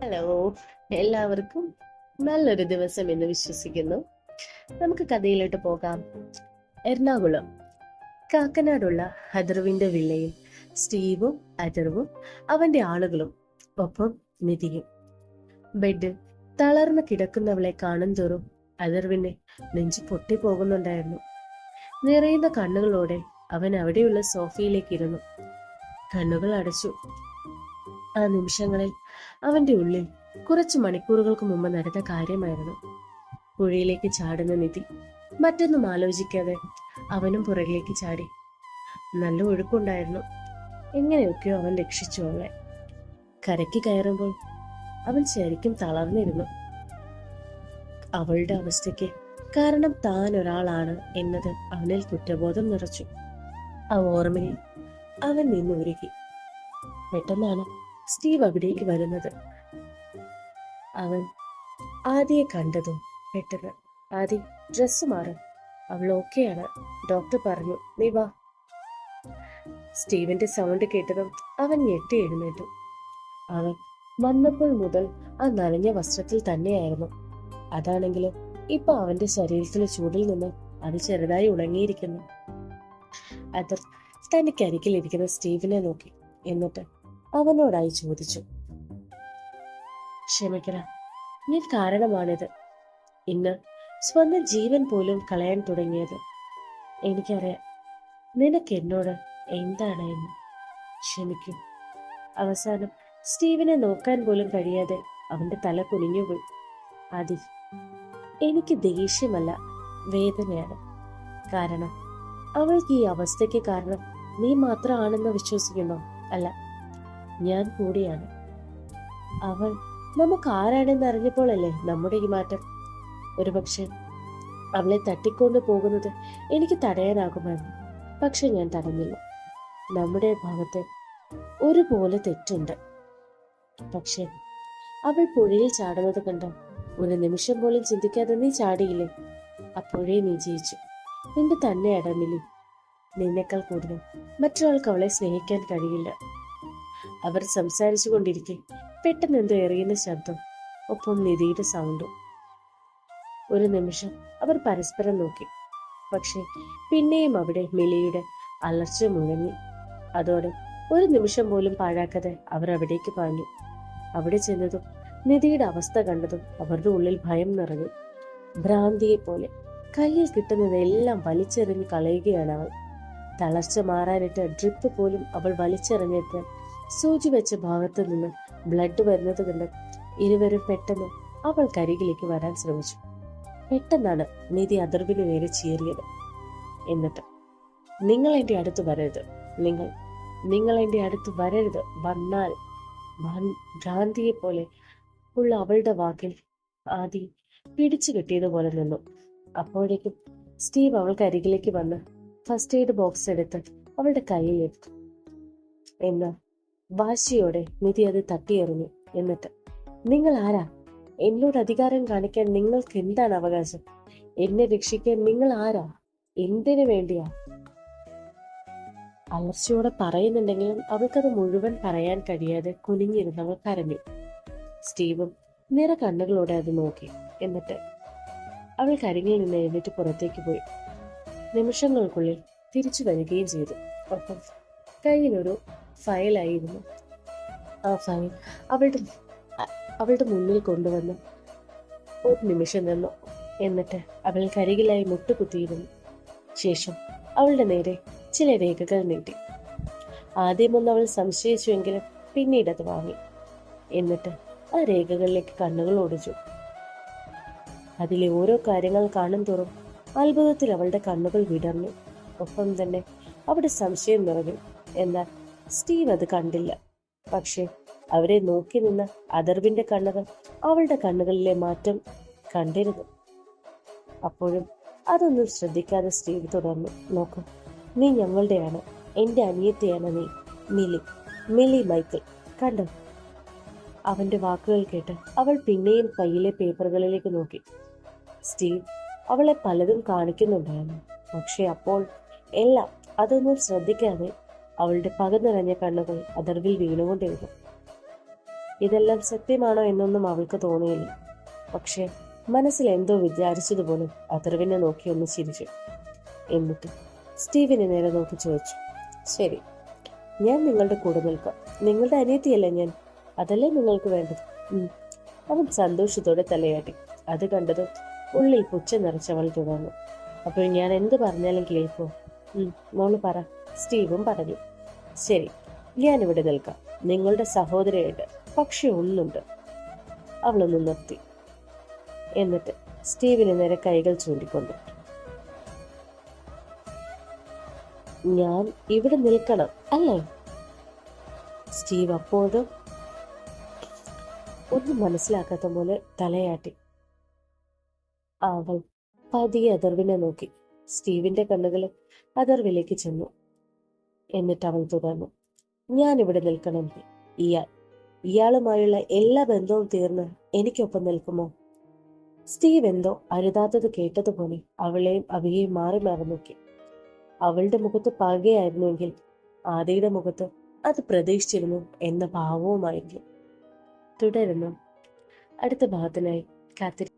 Hello, എല്ലാവർക്കും നല്ലൊരു ദിവസം എന്ന് വിശ്വസിക്കുന്നു. നമുക്ക് കഥയിലോട്ട് പോകാം. എറണാകുളം കാക്കനാടുള്ള അഥർവിന്റെ വില്ലയിൽ സ്റ്റീവും അഥർവും അവന്റെ ആളുകളും ഒപ്പം നിധിയും. ബെഡിൽ തളർന്നു കിടക്കുന്നവളെ കാണും തോറും അഥർവിന്റെ നെഞ്ചു പൊട്ടിപ്പോകുന്നുണ്ടായിരുന്നു. നിറയുന്ന കണ്ണുകളോടെ അവൻ അവിടെയുള്ള സോഫയിലേക്ക് ഇരുന്നു. കണ്ണുകൾ അടച്ചു. ആ നിമിഷങ്ങളിൽ അവന്റെ ഉള്ളിൽ കുറച്ചു മണിക്കൂറുകൾക്ക് മുമ്പ് നടന്ന കാര്യമായിരുന്നു. പുഴയിലേക്ക് ചാടുന്ന നിധി. മറ്റൊന്നും ആലോചിക്കാതെ അവനും പുറകിലേക്ക് ചാടി. നല്ല ഒഴുക്കുണ്ടായിരുന്നു. എങ്ങനെയൊക്കെയോ അവൻ രക്ഷിച്ചു അവളെ. കരയ്ക്ക് കയറുമ്പോൾ അവൻ ശരിക്കും തളർന്നിരുന്നു. അവളുടെ അവസ്ഥയ്ക്ക് കാരണം താൻ ഒരാളാണ് എന്നത് അവനിൽ കുറ്റബോധം നിറച്ചു. ആ ഓർമ്മയിൽ അവൻ നിന്നുരുകി. പെട്ടെന്നാണ് സ്റ്റീവ് അവിടേക്ക് വരുന്നത്. അവൻ ആദിയെ കണ്ടതും പെട്ടെന്ന്, ആദി ഡ്രസ്സ് മാറും, അവൾ ഓക്കെയാണ്, ഡോക്ടർ പറഞ്ഞു, നീ വാ. സ്റ്റീവിന്റെ സൗണ്ട് കേട്ടതും അവൻ ഞെട്ടി എഴുന്നേറ്റു. അവൻ വന്നപ്പോൾ മുതൽ ആ നനഞ്ഞ വസ്ത്രത്തിൽ തന്നെയായിരുന്നു. അതാണെങ്കിലും ഇപ്പൊ അവന്റെ ശരീരത്തിലെ ചൂടിൽ നിന്ന് അത് ചെറുതായി ഉണങ്ങിയിരിക്കുന്നു. അത് തനിക്കരികിലിരിക്കുന്ന സ്റ്റീവിനെ നോക്കി. എന്നിട്ട് അവനോടായി ചോദിച്ചു, ക്ഷമിക്കണം, ഞാൻ കാരണമാണിത്. ഇന്ന് സ്വന്തം ജീവൻ പോലും കളയാൻ തുടങ്ങിയത്. എനിക്കറിയാം നിനക്ക് എന്നോട് എന്താണ് എന്ന്. ക്ഷമിക്കും. അവസാനം സ്റ്റീവിനെ നോക്കാൻ പോലും കഴിയാതെ അവന്റെ തല കുനിഞ്ഞുപോയി. ആദി, എനിക്ക് ദേഷ്യമല്ല, വേദനയാണ്. കാരണം അവൾക്ക് ഈ അവസ്ഥയ്ക്ക് കാരണം നീ മാത്രമാണെന്ന് വിശ്വസിക്കുന്നോ? അല്ല, ഞാൻ കൂടിയാണ്. അവൾ നമുക്ക് ആരാണെന്ന് അറിഞ്ഞപ്പോഴല്ലേ നമ്മുടെ ഈ മാറ്റം. ഒരുപക്ഷെ അവളെ തട്ടിക്കൊണ്ട് പോകുന്നത് എനിക്ക് തടയാനാകുമായിരുന്നു. പക്ഷെ ഞാൻ തടഞ്ഞില്ല. നമ്മുടെ ഭാഗത്ത് ഒരുപോലെ തെറ്റുണ്ട്. പക്ഷെ അവൾ പുഴയിൽ ചാടുന്നത് കണ്ട ഒരു നിമിഷം പോലും ചിന്തിക്കാതെ നീ ചാടിയില്ലേ? അപ്പോഴേ നീ ജയിച്ചു. നിന്റെ തന്നെ അടമില്ലി. നിന്നേക്കാൾ കൂടുതൽ മറ്റൊരാൾക്ക് അവളെ സ്നേഹിക്കാൻ കഴിയില്ല. അവർ സംസാരിച്ചു കൊണ്ടിരിക്കെ പെട്ടെന്ന് എന്തോ എറിയുന്ന ശബ്ദം, ഒപ്പം നിധിയുടെ സൗണ്ടും. ഒരു നിമിഷം അവർ പരസ്പരം നോക്കി. പക്ഷെ പിന്നെയും അവിടെ മിലിയുടെ അലർച്ച മുഴങ്ങി. അതോടെ ഒരു നിമിഷം പോലും പാഴാക്കാതെ അവർ അവിടേക്ക് പാഞ്ഞു. അവിടെ ചെന്നതും നിധിയുടെ അവസ്ഥ കണ്ടതും അവരുടെ ഉള്ളിൽ ഭയം നിറഞ്ഞു. ഭ്രാന്തിയെ പോലെ കയ്യിൽ കിട്ടുന്നതെല്ലാം വലിച്ചെറിഞ്ഞ് കളയുകയാണ് അവൾ. തളർച്ച മാറാനിട്ട് ഡ്രിപ്പ് പോലും അവൾ വലിച്ചെറിഞ്ഞിട്ട് സൂചി വെച്ച ഭാഗത്തു നിന്ന് ബ്ലഡ് വരുന്നത് കണ്ട് ഇരുവരും പെട്ടെന്ന് അവൾ കരികിലേക്ക് വരാൻ ശ്രമിച്ചു. പെട്ടെന്നാണ് നിധി അഥർവിന് നേരെ ചീറിയത്. എന്നിട്ട്, നിങ്ങൾ എന്റെ അടുത്ത് വരരുത്, നിങ്ങൾ എന്റെ അടുത്ത് വരരുത്, വന്നാൽ ഭ്രാന്തിയെ പോലെ ഉള്ള അവളുടെ വാക്കിൽ ആദി പിടിച്ചു കെട്ടിയതുപോലെ നിന്നു. അപ്പോഴേക്കും സ്റ്റീവ് അവൾക്ക് അരികിലേക്ക് വന്ന് ഫസ്റ്റ് എയ്ഡ് ബോക്സ് എടുത്ത് അവളുടെ കയ്യിൽ എടുത്തു. എന്നാൽ വാശിയോടെ നിധി അത് തട്ടിയെറിഞ്ഞു. എന്നിട്ട്, നിങ്ങൾ ആരാ? എന്നോട് അധികാരം കാണിക്കാൻ നിങ്ങൾക്ക് എന്താണ് അവകാശം? എന്നെ രക്ഷിക്കാൻ നിങ്ങൾ ആരാ? എന്തിനു വേണ്ടിയാ? അലർച്ചയോടെ പറയുന്നുണ്ടെങ്കിലും അവൾക്കത് മുഴുവൻ പറയാൻ കഴിയാതെ കുനിഞ്ഞിരുന്നവൾ കരഞ്ഞു. സ്റ്റീവും നിറ കണ്ണുകളോടെ അത് നോക്കി. എന്നിട്ട് അവൾ കരികിൽ നിന്ന് എഴുന്നേറ്റ് പുറത്തേക്ക് പോയി. നിമിഷങ്ങൾക്കുള്ളിൽ തിരിച്ചു വരികയും ചെയ്തു. ഒപ്പം കയ്യിലൊരു ഫയലായിരുന്നു. ആ ഫയൽ അവളുടെ മുന്നിൽ കൊണ്ടുവന്ന് ഒരു നിമിഷം നിന്നു. എന്നിട്ട് അവൾ കരികിലായി മുട്ടുകുത്തിയിരുന്നു. ശേഷം അവളുടെ നേരെ ചില രേഖകൾ നീട്ടി. ആദ്യമൊന്ന് അവൾ സംശയിച്ചുവെങ്കിലും പിന്നീട് അത് വാങ്ങി. എന്നിട്ട് ആ രേഖകളിലേക്ക് കണ്ണുകൾ ഓടിച്ചു. അതിലെ ഓരോ കാര്യങ്ങൾ കാണും തോറും അത്ഭുതത്തിൽ അവളുടെ കണ്ണുകൾ വിടർന്നു. ഒപ്പം തന്നെ അവിടെ സംശയം നിറഞ്ഞു. എന്നാൽ സ്റ്റീവ് അത് കണ്ടില്ല. പക്ഷെ അവരെ നോക്കി നിന്ന അഥർവിന്റെ കണ്ണുകൾ അവളുടെ കണ്ണുകളിലെ മാറ്റം കണ്ടിരുന്നു. അപ്പോഴും അതൊന്നും ശ്രദ്ധിക്കാതെ സ്റ്റീവ് തുടർന്നു, നോക്കൂ, നീ ഞങ്ങളുടെയാണ്, എന്റെ അനിയത്തെയാണ് നീ, മിലി മൈക്കിൾ, കണ്ടോ? അവന്റെ വാക്കുകൾ കേട്ട് അവൾ പിന്നെയും കയ്യിലെ പേപ്പറുകളിലേക്ക് നോക്കി. സ്റ്റീവ് അവളെ പലതും കാണിക്കുന്നുണ്ടായിരുന്നു. പക്ഷെ അപ്പോൾ എല്ലാം അതൊന്നും ശ്രദ്ധിക്കാതെ അവളുടെ പക നിറഞ്ഞ കണ്ണുകൾ അഥർവിൽ വീണുകൊണ്ടിരുന്നു. ഇതെല്ലാം സത്യമാണോ എന്നൊന്നും അവൾക്ക് തോന്നിയില്ല. പക്ഷെ മനസ്സിൽ എന്തോ വിചാരിച്ചതുപോലെ അഥർവിനെ നോക്കി ഒന്ന് ചിരിച്ചു. എന്നിട്ട് സ്റ്റീവിനെ നേരെ നോക്കി ചോദിച്ചു, ശരി, ഞാൻ നിങ്ങളുടെ കൂടെ നിൽക്കാം. നിങ്ങളുടെ അനിയത്തിയല്ലേ ഞാൻ, അതല്ലേ നിങ്ങൾക്ക് വേണ്ടത്. അവൻ സന്തോഷത്തോടെ തലയാട്ടി. അത് കണ്ടതും ഉള്ളിൽ പുച്ഛം നിറച്ചവൾ തുടർന്നു, അപ്പോൾ ഞാൻ എന്ത് പറഞ്ഞാലും കേൾക്കോ? മോള് പറ. സ്റ്റീവും പറഞ്ഞു. ശരി, ഞാനിവിടെ നിൽക്കാം. നിങ്ങളുടെ സഹോദരിയായിട്ട്. പക്ഷെ ഒന്നുണ്ട്. അവളൊന്ന് നിർത്തി. എന്നിട്ട് സ്റ്റീവിന് നേരെ കൈകൾ ചൂണ്ടിക്കൊണ്ടു. ഞാൻ ഇവിടെ നിൽക്കണം അല്ലേ? സ്റ്റീവ് അപ്പോഴും ഒന്നും മനസ്സിലാക്കാത്ത പോലെ തലയാട്ടി. അവൾ പതിയെ അഥർവിനെ നോക്കി. സ്റ്റീവിന്റെ കണ്ണുകൾ അഥർവിലേക്ക് ചെന്നു. എന്നിട്ട് അവൾ തുടർന്നു, ഞാനിവിടെ നിൽക്കണം. ഇയാളുമായുള്ള എല്ലാ ബന്ധവും തീർന്ന് എനിക്കൊപ്പം നിൽക്കുമോ? സ്റ്റീവ് എന്തോ അരുതാത്തത് കേട്ടതുപോലെ അവളെയും അവിയെയും മാറി മാറി നോക്കി. അവളുടെ മുഖത്ത് പകയായിരുന്നുവെങ്കിൽ ആദിയുടെ മുഖത്ത് അത് പ്രതീക്ഷിച്ചിരുന്നു എന്ന ഭാവവുമായിരുന്നു. തുടരുന്നു അടുത്ത ഭാഗത്തിനായി കാത്തിരി